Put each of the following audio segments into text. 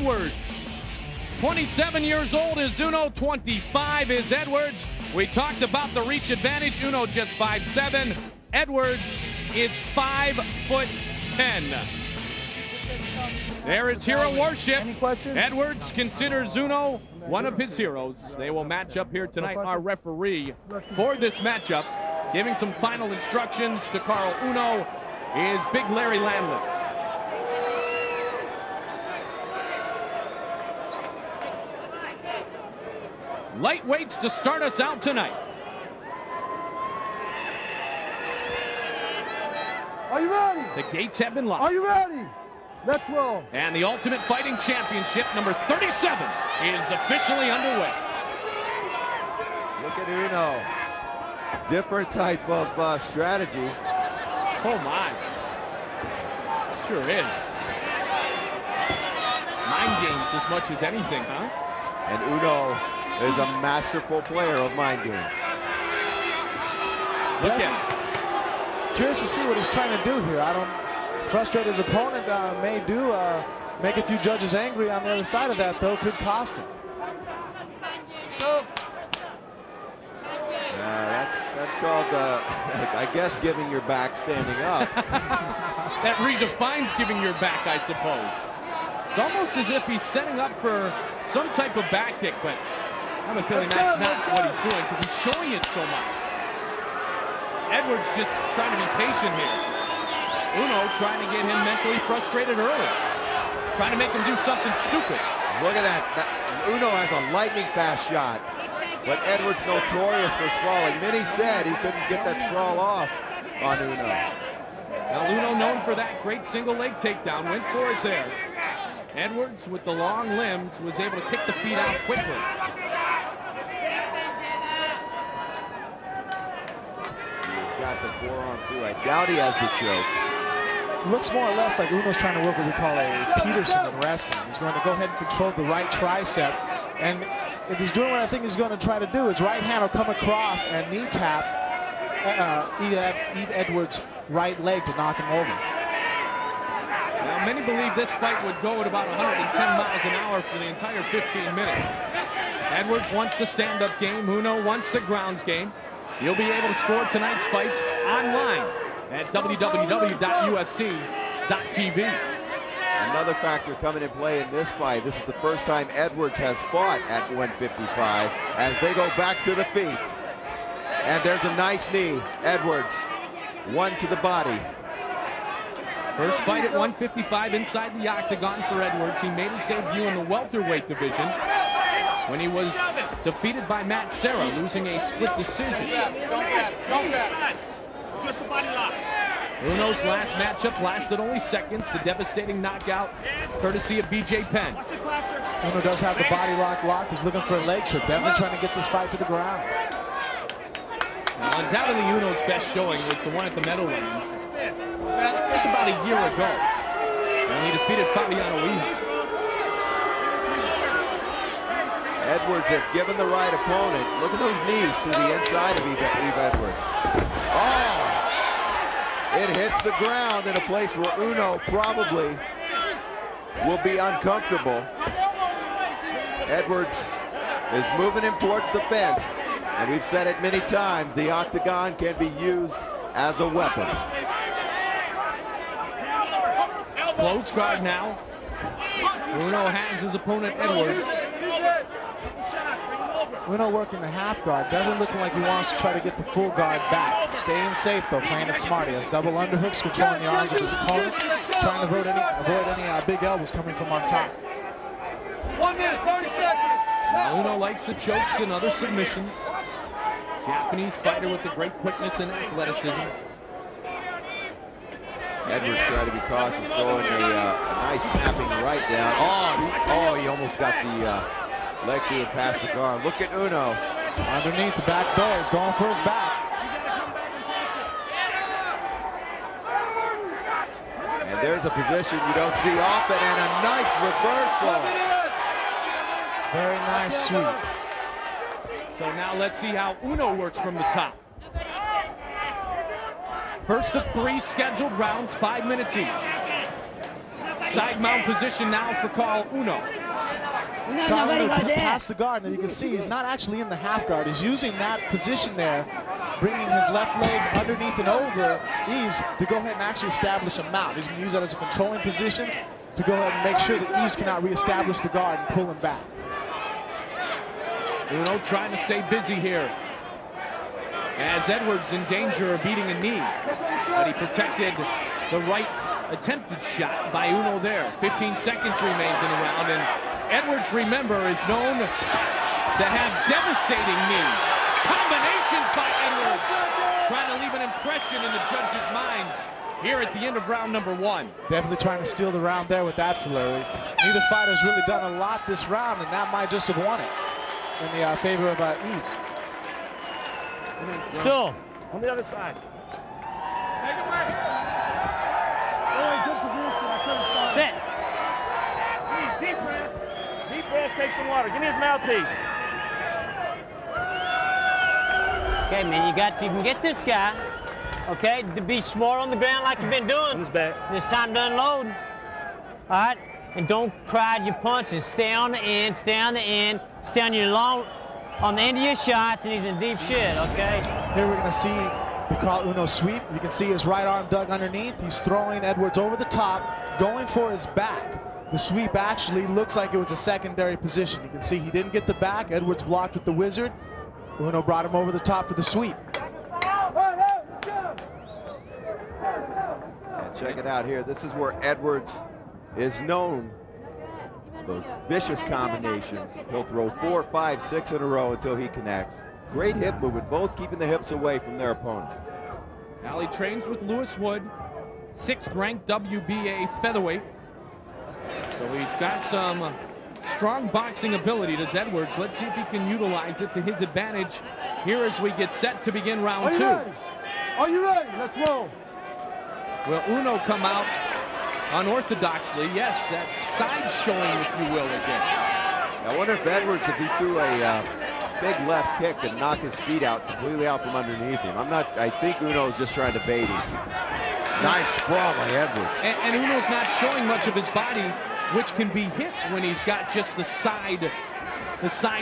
Edwards. 27 years old is Uno, 25 is Edwards. We talked about the reach advantage. Uno just 5'7". Edwards is 5'10". There is hero worship. Any questions? Edwards considers Uno one of his heroes. They will match up here tonight. Our referee for this matchup, giving some final instructions to Caol Uno, is Big Larry Landless. Lightweights to start us out tonight. Are you ready? The gates have been locked. Are you ready? Let's roll. And the Ultimate Fighting Championship, number 37, is officially underway. Look at Uno. Different type of strategy. Oh my. Sure is. Mind games as much as anything, huh? And Uno is a masterful player of mind games. Look at him. Curious to see what he's trying to do here. I don't frustrate his opponent. May do make a few judges angry on the other side of that, though. Could cost him. That's called, I guess, giving your back standing up. That redefines giving your back, I suppose. It's almost as if he's setting up for some type of back kick, but I have a feeling that's not what he's doing because he's showing it so much. Edwards just trying to be patient here. Uno trying to get him mentally frustrated early. Trying to make him do something stupid. Look at that. Uno has a lightning fast shot. But Edwards notorious for sprawling. Minnie said he couldn't get that sprawl off on Uno. Now Uno known for that great single leg takedown. Went for it there. Edwards with the long limbs was able to kick the feet out quickly. He's got the forearm through. I doubt he has the choke. Looks more or less like Uno's trying to work what we call a Peterson in wrestling. He's going to go ahead and control the right tricep. And if he's doing what I think he's going to try to do, his right hand will come across and knee tap Yves Edwards' right leg to knock him over. Now, many believe this fight would go at about 110 miles an hour for the entire 15 minutes. Edwards wants the stand-up game. Uno wants the grounds game. You'll be able to score tonight's fights online at www.ufc.tv. Another factor coming in play in this fight. This is the first time Edwards has fought at 155 as they go back to the feet. And there's a nice knee. Edwards, one to the body. First fight at 155 inside the octagon for Edwards. He made his debut in the welterweight division when he was defeated by Matt Serra, losing a split decision. Just a body lock. Uno's last matchup lasted only seconds. The devastating knockout, courtesy of BJ Penn. Uno does have the body lock locked. He's looking for a leg trip. Definitely trying to get this fight to the ground. Now, undoubtedly, Uno's best showing was the one at the Meadowlands just about a year ago, when he defeated Fabiano Yves. Edwards, if given the right opponent, look at those knees to the inside of Yves Edwards. Oh! It hits the ground in a place where Uno probably will be uncomfortable. Edwards is moving him towards the fence. And we've said it many times, the octagon can be used as a weapon. Close guard now. Uno has his opponent Edwards. Uno working the half guard. Definitely looking like he wants to try to get the full guard back. Staying safe though, playing it smart. He has double underhooks, controlling the arms of his opponent, trying to avoid any big elbows coming from on top. 1 minute, 30 seconds. Now Uno likes the chokes and other submissions. Japanese fighter with the great quickness and athleticism. Edwards trying to be cautious, throwing a nice snapping right down. He almost got the leg through and past the guard. Look at Uno. Underneath the back door, he's going for his back. And there's a position you don't see often, and a nice reversal. Very nice sweep. So now let's see how Uno works from the top. First of 3 scheduled rounds, 5 minutes each. side mount position now for Caol Uno. Caol Uno past the guard, and you can see he's not actually in the half guard. He's using that position there, bringing his left leg underneath and over Yves to go ahead and actually establish a mount. He's going to use that as a controlling position to go ahead and make sure that Yves cannot reestablish the guard and pull him back. Uno trying to stay busy here, as Edwards in danger of beating a knee, but he protected the right attempted shot by Uno there. 15 seconds remains in the round, and Edwards, remember, is known to have devastating knees. Combinations by Edwards, trying to leave an impression in the judges' minds here at the end of round number 1. Definitely trying to steal the round there with that flurry. Neither fighter's really done a lot this round, and that might just have won it in the favor of Yves. Still on the other side. Sit. Deep breath. Deep breath. Take some water. Give me his mouthpiece. Okay, man, you can get this guy. Okay, to be smart on the ground like you've been doing. This time to unload. All right, and don't crowd your punches. Stay on the end. Stay on the end. Stay on on the end of your shots, and he's in deep shit. Okay. Here we're going to see the Caol Uno sweep. You can see his right arm dug underneath. He's throwing Edwards over the top, going for his back. The sweep actually looks like it was a secondary position. You can see he didn't get the back. Edwards blocked with the wizard. Uno brought him over the top for the sweep. Yeah, check it out here. This is where Edwards is known. Those vicious combinations. He'll throw 4, 5, 6 in a row until he connects. Great hip movement, both keeping the hips away from their opponent. Now he trains with Lewis Wood, 6th ranked WBA featherweight. So he's got some strong boxing ability, does Edwards. Let's see if he can utilize it to his advantage here as we get set to begin round 2. Are you ready? Let's roll. Will Uno come out unorthodoxly? Yes, that side showing, if you will, again. I wonder if Edwards, if he threw a big left kick and knock his feet out completely out from underneath him. I think Uno's just trying to bait him. Nice sprawl by Edwards. And Uno's not showing much of his body, which can be hit when he's got just the side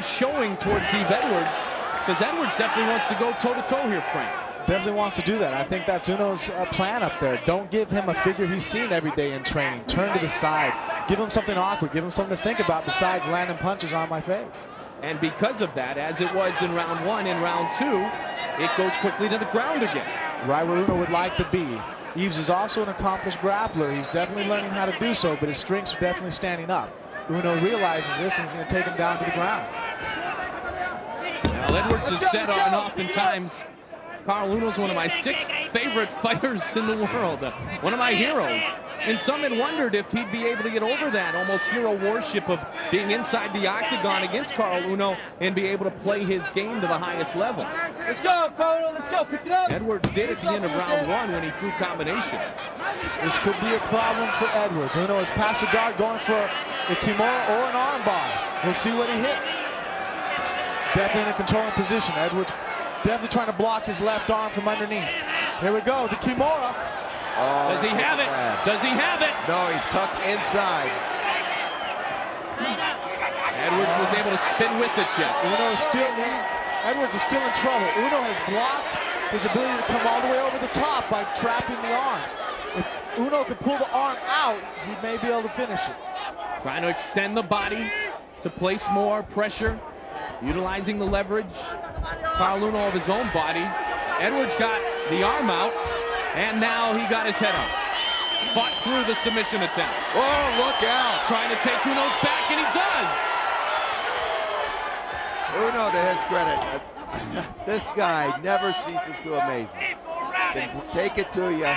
showing towards Yves Edwards, because Edwards definitely wants to go toe-to-toe here, Frank. Definitely wants to do that. I think that's Uno's plan up there. Don't give him a figure he's seen every day in training. Turn to the side. Give him something awkward. Give him something to think about besides landing punches on my face. And because of that, as it was in round 1, in round 2, it goes quickly to the ground again. Right where Uno would like to be. Yves is also an accomplished grappler. He's definitely learning how to do so, but his strengths are definitely standing up. Uno realizes this and he's going to take him down to the ground. Now Edwards is set on oftentimes. Caol Uno's one of my 6 favorite fighters in the world, one of my heroes. And some had wondered if he'd be able to get over that almost hero worship of being inside the octagon against Caol Uno and be able to play his game to the highest level. Let's go, Caol. Let's go. Pick it up. Edwards did at the end of round 1 when he threw combinations. This could be a problem for Edwards. Uno is past the guard, going for a kimura or an armbar. We'll see what he hits. Definitely in a controlling position. Edwards definitely trying to block his left arm from underneath. Here we go, the kimura. Oh, does he have it? Does he have it? No, he's tucked inside. Edwards was able to spin with it, Jeff. Edwards is still in trouble. Uno has blocked his ability to come all the way over the top by trapping the arms. If Uno could pull the arm out, he may be able to finish it. Trying to extend the body to place more pressure, utilizing the leverage. Caol Uno of his own body. Edwards got the arm out, and now he got his head up. Fought through the submission attempts. Oh, look out. Trying to take Uno's back, and he does. Uno, to his credit, this guy never ceases to amaze me. Can take it to you,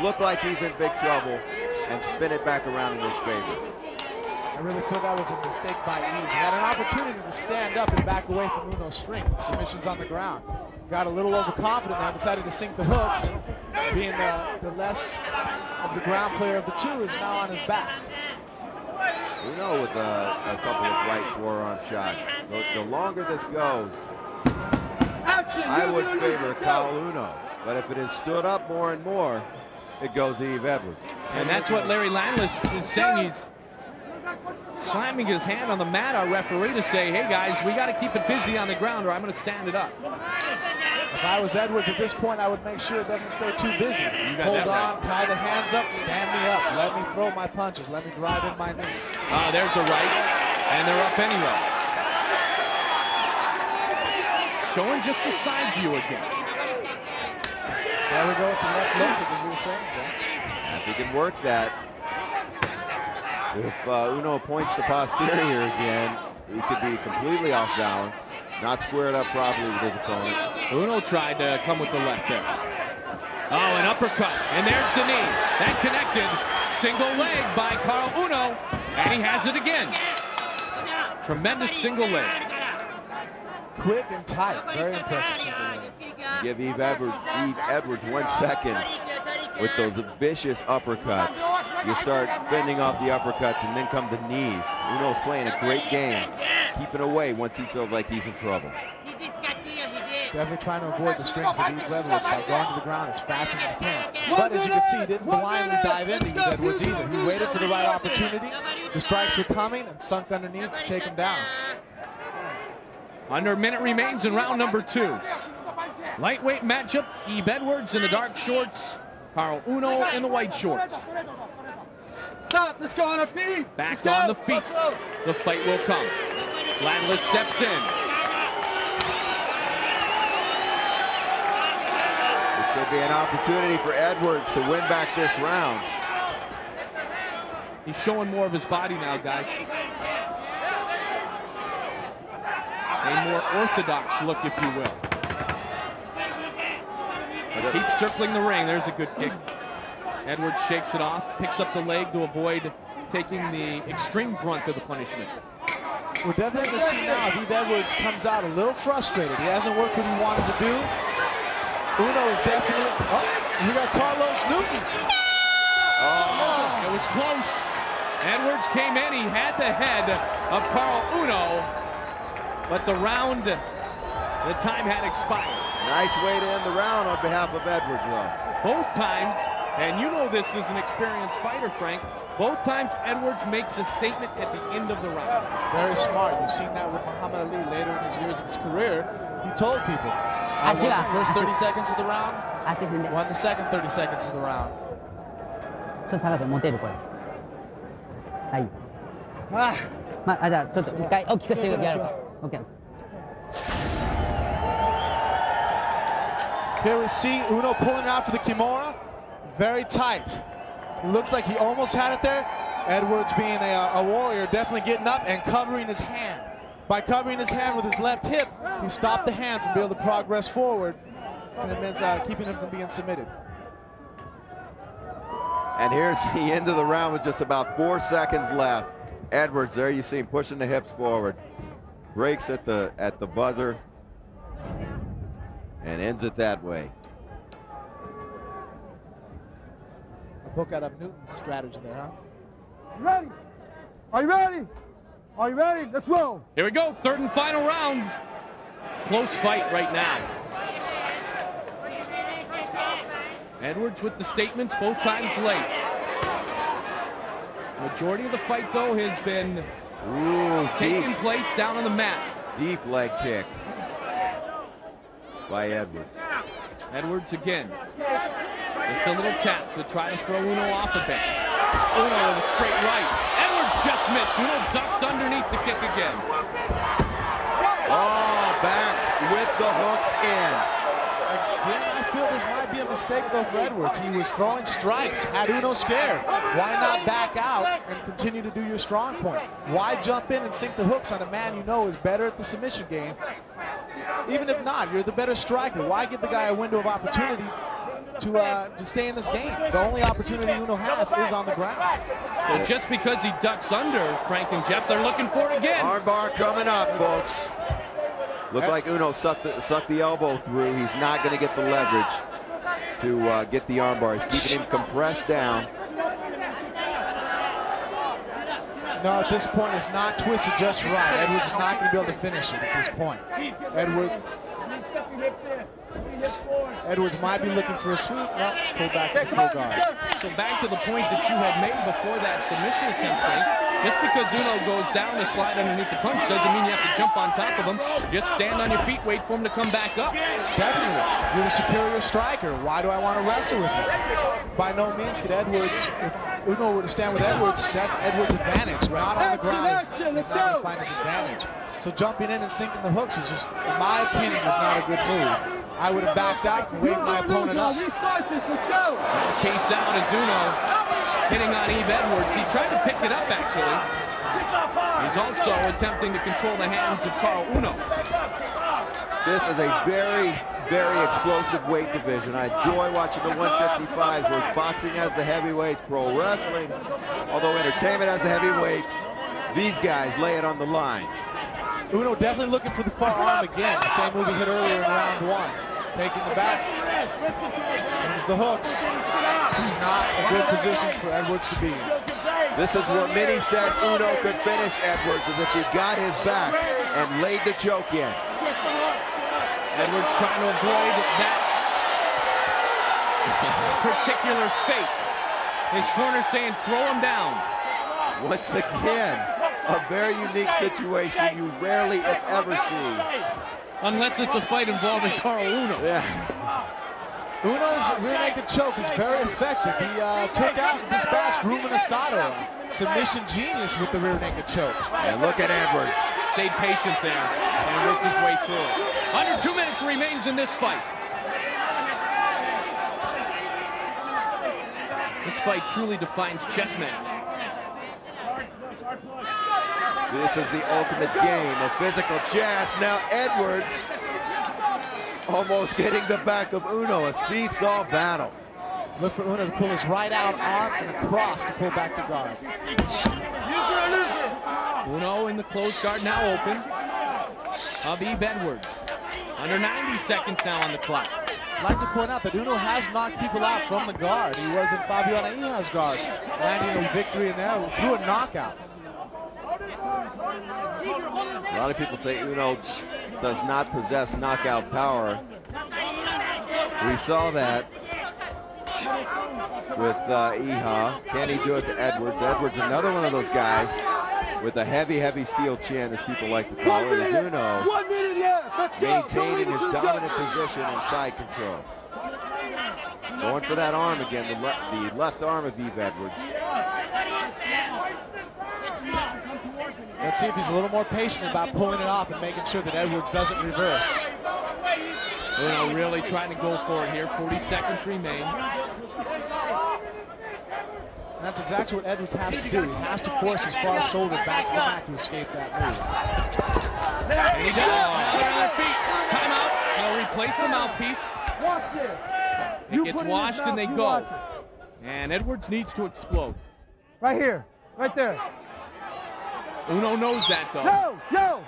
look like he's in big trouble, and spin it back around in his favor. I really feel that was a mistake by Yves. He had an opportunity to stand up and back away from Uno's strength. Submissions on the ground. Got a little overconfident there, decided to sink the hooks, and being the less of the ground player of the two is now on his back. Uno with a couple of right forearm shots. The longer this goes, I would favor Caol Uno. But if it has stood up more and more, It goes to Yves Edwards. And that's what Larry Landless is saying. He's slamming his hand on the mat, our referee, to say, hey guys, we got to keep it busy on the ground or I'm going to stand it up. If I was Edwards at this point, I would make sure it doesn't stay too busy. Hold on, right. Tie the hands up, stand me up, let me throw my punches, let me drive in my knees. There's a right, and they're up anyway. Showing just the side view again. There we go with the left look, as we were saying. If he can work that, if Uno points the posterior again, he could be completely off balance, not squared up properly with his opponent. Uno tried to come with the left there. Oh, an uppercut, and there's the knee. That connected, single leg by Caol Uno, and he has it again. Tremendous single leg. Quick and tight, very impressive single leg. Give Yves Edwards 1 second with those vicious uppercuts. You start fending off the uppercuts and then come the knees. Uno's playing a great game, keeping away once he feels like he's in trouble. Definitely trying to avoid the strings of Yves Edwards by going to the ground as fast as he can. But as you can see, he didn't blindly dive into Yves Edwards either. He waited for the right opportunity. The strikes were coming and sunk underneath to take him down. Under a minute remains in round number 2. Lightweight matchup, Yves Edwards in the dark shorts, Caol Uno in the white shorts. Stop, let's go on our feet. Back on the feet. The fight will come. Landless steps in. This could be an opportunity for Edwards to win back this round. He's showing more of his body now, guys. A more orthodox look, if you will. Keeps circling the ring. There's a good kick. Edwards shakes it off, picks up the leg to avoid taking the extreme brunt of the punishment. We're definitely going to see now if Yves Edwards comes out a little frustrated. He hasn't worked what he wanted to do. Uno is definitely... Oh, we got Carlos Newton. Oh, it was close. Edwards came in. He had the head of Caol Uno, but the round, the time had expired. Nice way to end the round on behalf of Edwards, though. Both times, and you know this is an experienced fighter, Frank, both times Edwards makes a statement at the end of the round. Very smart. You've seen that with Muhammad Ali later in his years of his career. He told people, I won the first 30 seconds of the round, won the second 30 seconds of the round. Here we see Uno pulling out for the Kimura. Very tight. It looks like he almost had it there. Edwards, being a warrior, definitely getting up and covering his hand. By covering his hand with his left hip, he stopped the hand from being able to progress forward, and it means keeping him from being submitted. And here's the end of the round with just about 4 seconds left. Edwards, there you see him pushing the hips forward. Breaks at the buzzer and ends it that way. A book out of Newton's strategy there, huh? Ready? Are you ready? Are you ready? Let's roll. Here we go, third and final round. Close fight right now. Edwards with the statements, both times late. Majority of the fight, though, has been taking place down on the mat. Deep leg kick by Edwards. Edwards again. Just a little tap to try to throw Uno off a bit. Uno with a straight right. Edwards just missed. Uno ducked underneath the kick again. Oh, back with the hooks in. Again, I feel this might be a mistake, though, for Edwards. He was throwing strikes, had Uno scared. Why not back out and continue to do your strong point? Why jump in and sink the hooks on a man you know is better at the submission game? Even if not, you're the better striker. Why give the guy a window of opportunity to stay in this game? The only opportunity Uno has is on the ground. So just because he ducks under, Frank and Jeff, they're looking for it again. Armbar coming up, folks. Looked like Uno sucked the elbow through. He's not going to get the leverage to get the armbar. He's keeping him compressed down. No, at this point, it's not twisted just right. Edwards is not going to be able to finish it at this point. Edwards. Edwards might be looking for a sweep. No, pull back to the full guard. So back to the point that you had made before that submission attempt, Frank. Just because Uno goes down to slide underneath the punch doesn't mean you have to jump on top of him. Just stand on your feet, wait for him to come back up. Definitely. You're the superior striker. Why do I want to wrestle with you? By no means could Edwards, if Uno were to stand with Edwards, that's Edwards' advantage. Not on the ground. He's not going to find his advantage. So jumping in and sinking the hooks was just, in my opinion, was not a good move. I would have backed out and waved my opponent up. Restart this, let's go. Case out is Uno hitting on Yves Edwards. He tried to pick it up, actually. He's also attempting to control the hands of Caol Uno. This is a very, very explosive weight division. I enjoy watching the 155s, where boxing has the heavyweights, pro wrestling, although entertainment has the heavyweights. These guys lay it on the line. Uno definitely looking for the far arm again. The same move he hit earlier in round one. Taking the back. There's the hooks. This is not a good position for Edwards to be in. This is where many said Uno could finish Edwards, as if he got his back and laid the choke in. Edwards trying to avoid that particular fate. His corner saying throw him down. Once again, a very unique situation you rarely, if ever, see. Unless it's a fight involving Caol Uno. Yeah. Uno's rear naked choke is very effective. He took out and dispatched Ruben Asado, submission genius with the rear naked choke. And look at Edwards. Stayed patient there and worked his way through it. Under 2 minutes remains in this fight. This fight truly defines chess match. This is the ultimate game of physical chess. Now Edwards almost getting the back of Uno, a seesaw battle. Look for Uno to pull his right out arm and across to pull back the guard. Uno in the closed guard now open of Yves Edwards. Under 90 seconds now on the clock. I'd like to point out that Uno has knocked people out from the guard. He was in Fabiano Iha's guard, landing a victory in there through a knockout. A lot of people say Uno does not possess knockout power. We saw that with Iha. Can he do it to Edwards? Edwards, another one of those guys with a heavy, heavy steel chin, as people like to call it. As Uno 1 minute left. Let's go. maintaining his dominant position and side control. Going for that arm again, the left arm of Yves Edwards. Let's see if he's a little more patient about pulling it off and making sure that Edwards doesn't reverse. Uno really trying to go for it here. 40 seconds remain. And that's exactly what Edwards has to do. He has to force his far shoulder back to the back to escape that move. And he does. Now on their feet. Timeout. They'll replace the mouthpiece. Watch this. It gets washed and they go. And Edwards needs to explode. Right here. Right there. Uno knows that, though. Yo!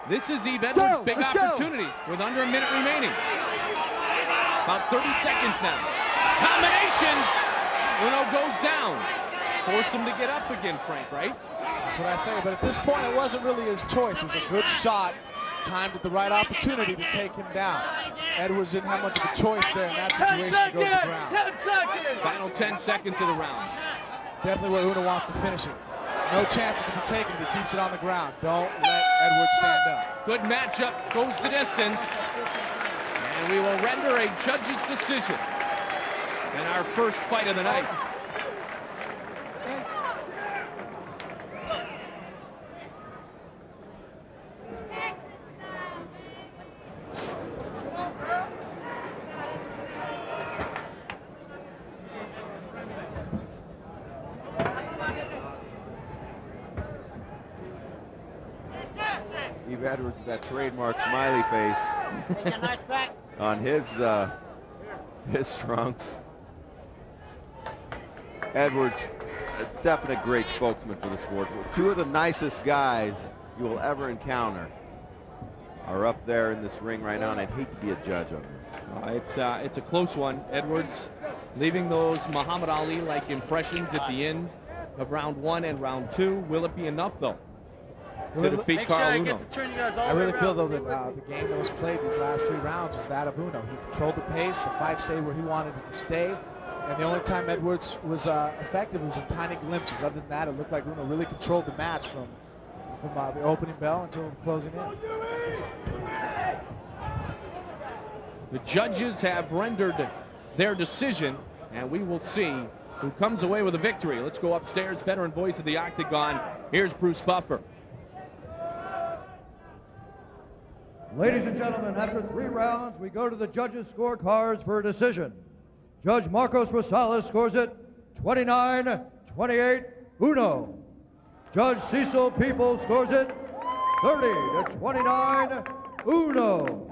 This is Yves Edwards' big opportunity with under a minute remaining. About 30 seconds now. Combinations! Uno goes down. Force him to get up again, Frank, right? That's what I say, but at this point it wasn't really his choice. It was a good shot, timed at the right opportunity to take him down. Edwards didn't have much of a choice there in that situation to go to the ground. 10 seconds! Final 10 seconds of the round. Definitely where Uno wants to finish it. No chances to be taken if he keeps it on the ground. Don't let Edwards stand up. Good matchup, goes the distance. And we will render a judge's decision in our first fight of the night. Yves Edwards with that trademark smiley face Take a nice back. on his trunks. Edwards, a definite great spokesman for the sport. Two of the nicest guys you will ever encounter are up there in this ring right now, and I'd hate to be a judge on this. It's a close one. Edwards leaving those Muhammad Ali-like impressions at the end of round one and round two. Will it be enough, though? to defeat Caol Uno. I really feel, though, that the game that was played these last 3 rounds was that of Uno. He controlled the pace. The fight stayed where he wanted it to stay. And the only time Edwards was effective was in tiny glimpses. Other than that, it looked like Uno really controlled the match from the opening bell until the closing in. The judges have rendered their decision, and we will see who comes away with a victory. Let's go upstairs. Veteran voice of the Octagon. Here's Bruce Buffer. Ladies and gentlemen, after 3 rounds, we go to the judges' scorecards for a decision. Judge Marcos Rosales scores it 29-28 Uno. Judge Cecil People scores it 30-29 Uno.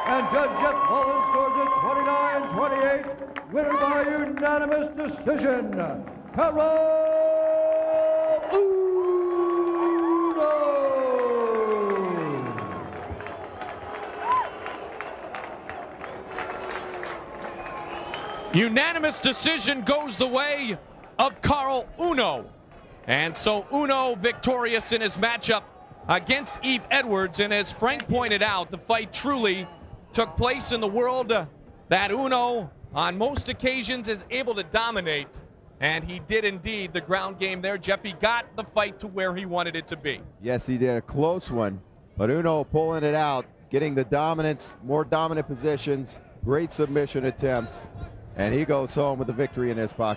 And Judge Jeff Mullins scores it 29-28, winner by unanimous decision, Caol Uno. Unanimous decision goes the way of Caol Uno. And so Uno victorious in his matchup against Yves Edwards. And as Frank pointed out, the fight truly took place in the world that Uno, on most occasions, is able to dominate. And he did indeed the ground game there. Jeffy got the fight to where he wanted it to be. Yes, he did. A close one. But Uno pulling it out, getting the dominance, more dominant positions, great submission attempts. And he goes home with a victory in his pocket.